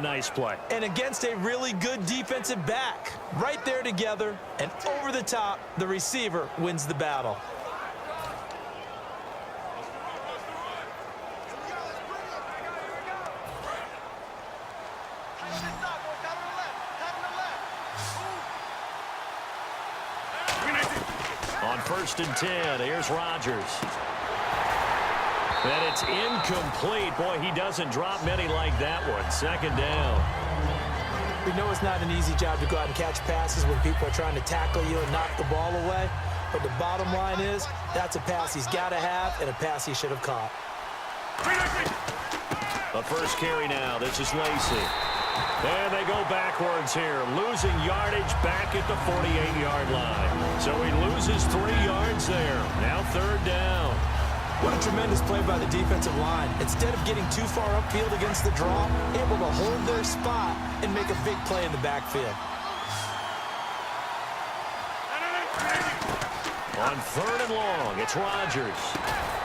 nice play. And against a really good defensive back. Right there together, and over the top, the receiver wins the battle. On 1st and 10, here's Rodgers. And it's incomplete. Boy, he doesn't drop many like that one. 2nd down. We know it's not an easy job to go out and catch passes when people are trying to tackle you and knock the ball away. But the bottom line is, that's a pass he's got to have and a pass he should have caught. The first carry now. This is Lacy. And they go backwards here, losing yardage back at the 48-yard line. So he loses 3 yards there. Now 3rd down. What a tremendous play by the defensive line. Instead of getting too far upfield against the draw, able to hold their spot and make a big play in the backfield. On 3rd and long, it's Rodgers.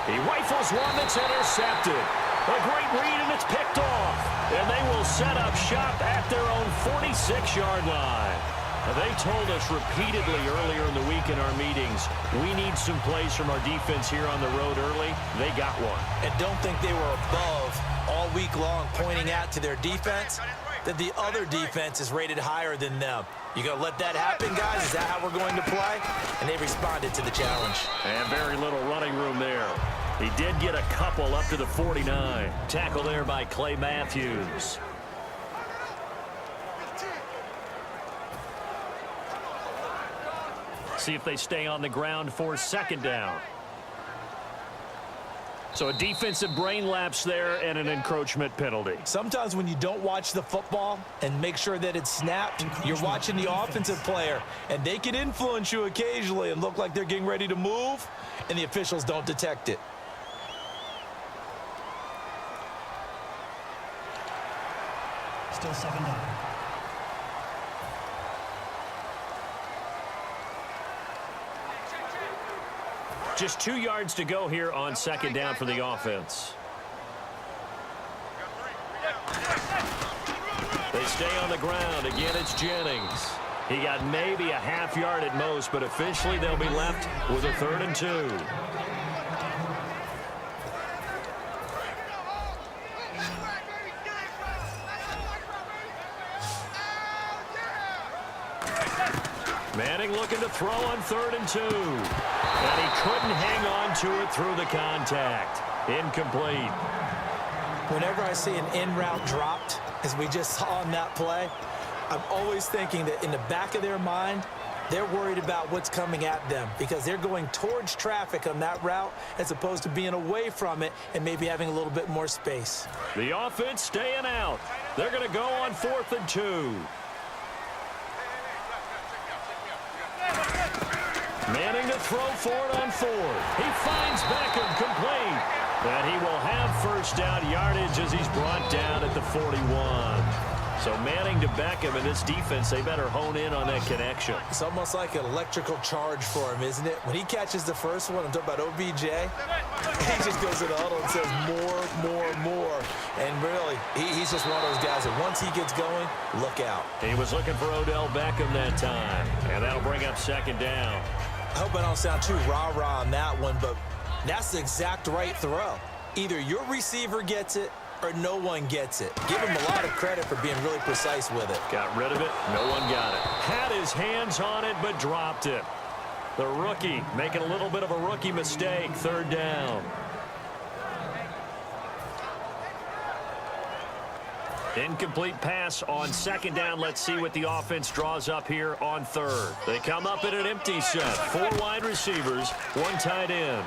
He rifles one that's intercepted. A great read, and it's picked off. And they will set up shop at their own 46-yard line. They told us repeatedly earlier in the week in our meetings, we need some plays from our defense here on the road early. They got one. And don't think they were above all week long pointing out to their defense that the other defense is rated higher than them. You going to let that happen, guys? Is that how we're going to play? And they responded to the challenge. And very little running room there. He did get a couple up to the 49. Tackle there by Clay Matthews. See if they stay on the ground for 2nd down. So a defensive brain lapse there and an encroachment penalty. Sometimes when you don't watch the football and make sure that it's snapped, you're watching the offensive player, and they can influence you occasionally and look like they're getting ready to move, and the officials don't detect it. Still 2nd down. Just 2 yards to go here on 2nd down for the offense. They stay on the ground. Again, it's Jennings. He got maybe a half yard at most, but officially they'll be left with a 3rd and 2. Manning looking to throw on 3rd and 2. And he couldn't hang on to it through the contact. Incomplete. Whenever I see an in route dropped, as we just saw on that play, I'm always thinking that in the back of their mind, they're worried about what's coming at them because they're going towards traffic on that route as opposed to being away from it and maybe having a little bit more space. The offense staying out. They're going to go on 4th and 2. Manning to throw for it on 4th. He finds Beckham complete. And he will have 1st down yardage as he's brought down at the 41. So Manning to Beckham in this defense, they better hone in on that connection. It's almost like an electrical charge for him, isn't it? When he catches the first one, I'm talking about OBJ, he just goes to the huddle and says more. And really, he's just one of those guys that once he gets going, look out. He was looking for Odell Beckham that time. And that'll bring up 2nd down. I hope I don't sound too rah-rah on that one, but that's the exact right throw. Either your receiver gets it or no one gets it. Give him a lot of credit for being really precise with it. Got rid of it. No one got it. Had his hands on it, but dropped it. The rookie making a little bit of a rookie mistake. 3rd down. Incomplete pass on 2nd down. Let's see what the offense draws up here on 3rd. They come up in an empty set. 4 wide receivers, 1 tight end.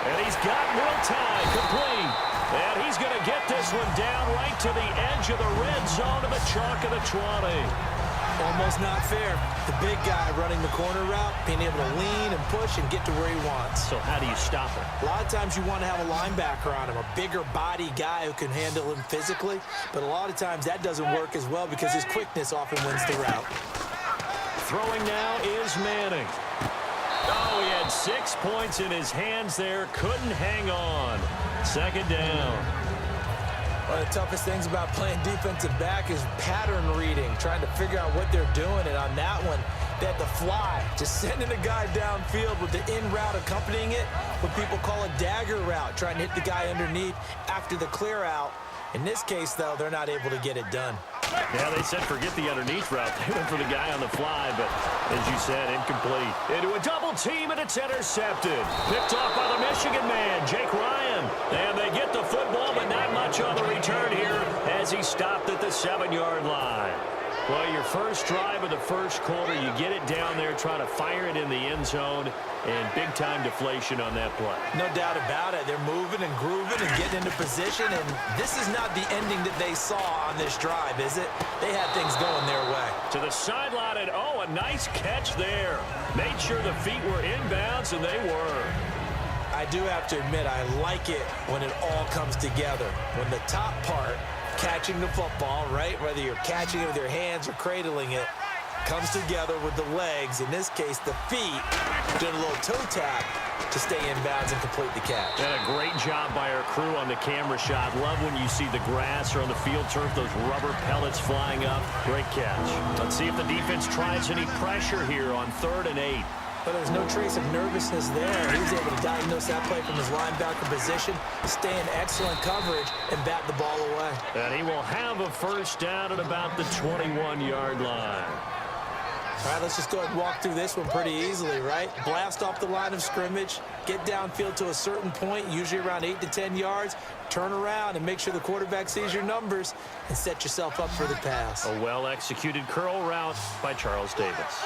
And he's got Will Tye complete. And he's going to get this one down right to the edge of the red zone to the chalk of the 20. Almost not fair. The big guy running the corner route, being able to lean and push and get to where he wants. So how do you stop him? A lot of times you want to have a linebacker on him, a bigger body guy who can handle him physically. But a lot of times that doesn't work as well because his quickness often wins the route. Throwing now is Manning. Oh, he had 6 points in his hands there. Couldn't hang on. 2nd down. One of the toughest things about playing defensive back is pattern reading, trying to figure out what they're doing. And on that one, they had the fly, just sending a guy downfield with the in route accompanying it, what people call a dagger route, trying to hit the guy underneath after the clear out. In this case, though, they're not able to get it done. Yeah, they said forget the underneath route. They went for the guy on the fly, but as you said, incomplete. Into a double team, and it's intercepted. Picked off by the Michigan man, Jake Ryan. And they get the football, but not much on the return here as he stopped at the 7-yard line. Well, your first drive of the first quarter, you get it down there, try to fire it in the end zone, and big-time deflation on that play. No doubt about it. They're moving and grooving and getting into position, and this is not the ending that they saw on this drive, is it? They had things going their way. To the sideline, and oh, a nice catch there. Made sure the feet were inbounds, and they were. I do have to admit, I like it when it all comes together. When the top part, catching the football, right, whether you're catching it with your hands or cradling it, comes together with the legs, in this case the feet, doing a little toe tap to stay inbounds and complete the catch. And a great job by our crew on the camera shot. Love when you see the grass or on the field turf, those rubber pellets flying up. Great catch. Let's see if the defense tries any pressure here on 3rd and 8. But there's no trace of nervousness there. He was able to diagnose that play from his linebacker position, stay in excellent coverage, and bat the ball away. And he will have a first down at about the 21-yard line. All right, let's just go ahead and walk through this one pretty easily, right? Blast off the line of scrimmage, get downfield to a certain point, usually around 8 to 10 yards, turn around and make sure the quarterback sees your numbers and set yourself up for the pass. A well-executed curl route by Charles Davis.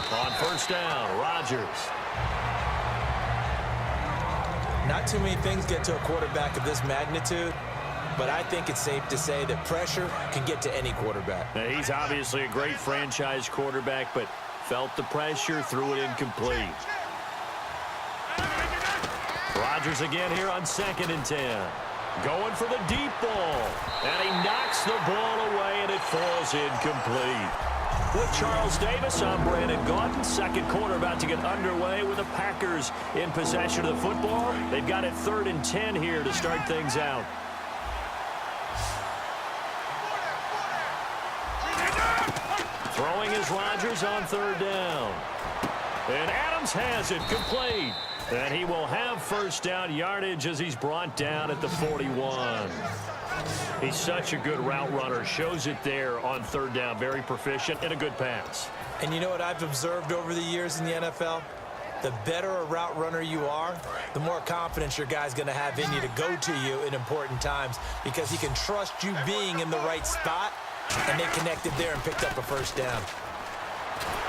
On first down, Rodgers. Not too many things get to a quarterback of this magnitude, but I think it's safe to say that pressure can get to any quarterback. Now, he's obviously a great franchise quarterback, but felt the pressure, threw it incomplete. Rodgers again here on 2nd and 10. Going for the deep ball. And he knocks the ball away, and it falls incomplete. With Charles Davis, I'm Brandon Gaudin. Second quarter about to get underway with the Packers in possession of the football. They've got it 3rd and 10 here to start things out. Throwing is Rodgers on 3rd down. And Adams has it complete. And he will have first down yardage as he's brought down at the 41. He's such a good route runner. Shows it there on 3rd down. Very proficient and a good pass. And you know what I've observed over the years in the NFL? The better a route runner you are, the more confidence your guy's going to have in you to go to you in important times because he can trust you being in the right spot, and they connected there and picked up a first down.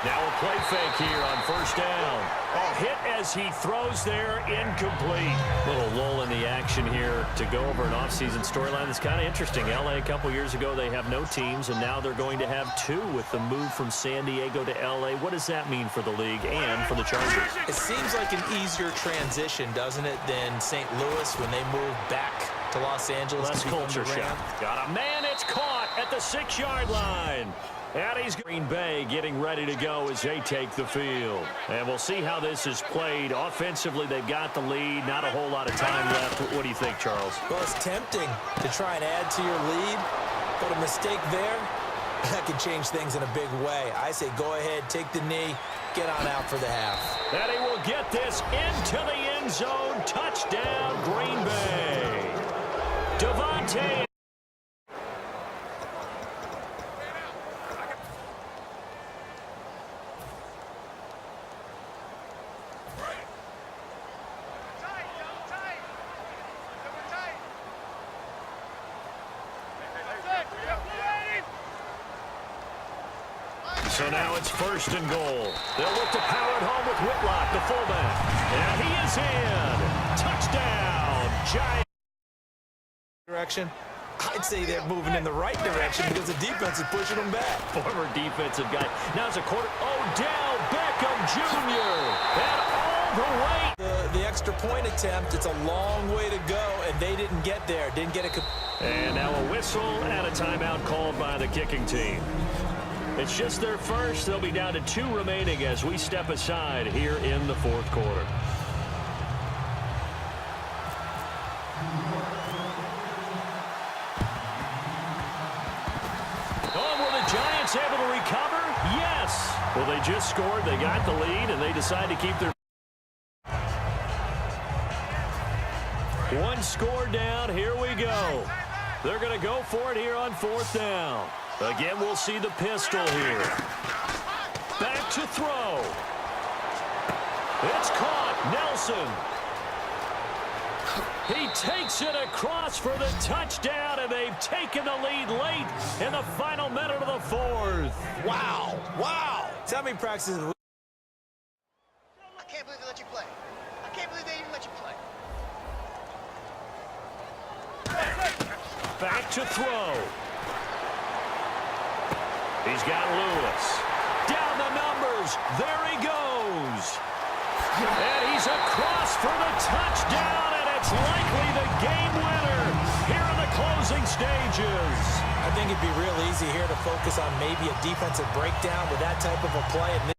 Now a play fake here on first down. Oh, hit as he throws there, incomplete. Little lull in the action here to go over an offseason storyline that's kind of interesting. LA a couple years ago, they have no teams, and now they're going to have 2 with the move from San Diego to LA. What does that mean for the league and for the Chargers? It seems like an easier transition, doesn't it, than St. Louis when they moved back to Los Angeles. Less culture shock. Got a man, it's caught at the 6-yard line. And he's Green Bay getting ready to go as they take the field. And we'll see how this is played. Offensively, they've got the lead. Not a whole lot of time left. What do you think, Charles? Well, it's tempting to try and add to your lead, but a mistake there, that can change things in a big way. I say go ahead, take the knee, get on out for the half. And he will get this into the end zone. Touchdown, Green Bay. Devontae. So now it's 1st and goal. They'll look to power it home with Whitlock, the fullback. And he is in. Touchdown, Giants. Direction. I'd say they're moving in the right direction because the defense is pushing them back. Former defensive guy. Now it's a quarter. Odell Beckham Jr. And all the way. The extra point attempt, it's a long way to go, and they didn't get there. Didn't get it. And now a whistle and a timeout called by the kicking team. It's just their first. They'll be down to 2 remaining as we step aside here in the 4th quarter. Giants able to recover? Yes. Well, they just scored. They got the lead, and they decide to keep their... One score down. Here we go. They're going to go for it here on 4th down. Again, we'll see the pistol here. Back to throw. It's caught. Nelson. He takes it across for the touchdown, and they've taken the lead late in the final minute of the 4th. Wow. Wow. Tell me practices. I can't believe they let you play. I can't believe they even let you play. Back to throw. He's got Lewis. Down the numbers. There he goes. And he's across for the touchdown, and it's likely the game winner here in the closing stages. I think it'd be real easy here to focus on maybe a defensive breakdown with that type of a play.